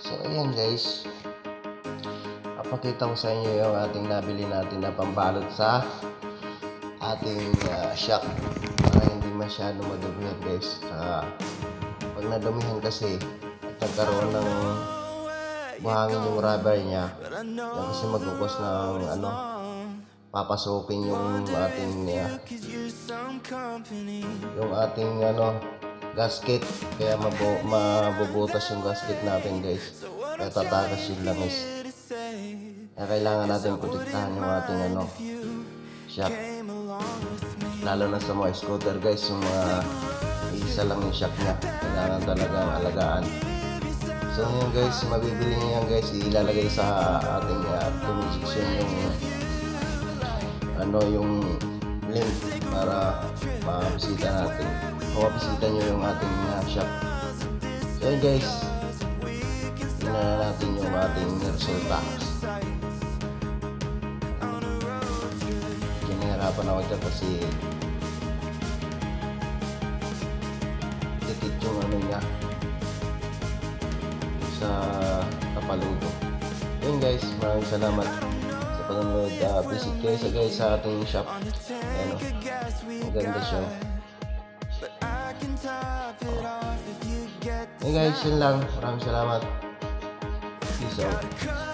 So ayan guys, papakita ko sa inyo yung ating nabili natin na pambalot sa ating shock para hindi masyado madumihan guys. Pag nadumihan kasi at nagkaroon ng buhangin yung rubber niya, yan kasi magkukos ng papasukin yung ating gasket, kaya mabubutas yung gasket natin guys, kaya tatakas yung langis. Kaya kailangan natin protektahan yung ating shock, lalo na sa mga scooter guys. Yung isa lang yung shock nya, kailangan talagang alagaan. So yun guys, mabibili niyo yan guys, ilalagay sa ating comment section yung link para mabisita natin o mabisita nyo yung ating shop. So yun guys, tingnan na natin yung ating resulta. Kinahirapan ako dyan kasi tikit yung niya sa kapaludo. Yun guys, maraming salamat sa panonood. Visit kayo sa ating shop. Ayan, maganda siya. Hey guys, yun lang. Maraming salamat. Peace out.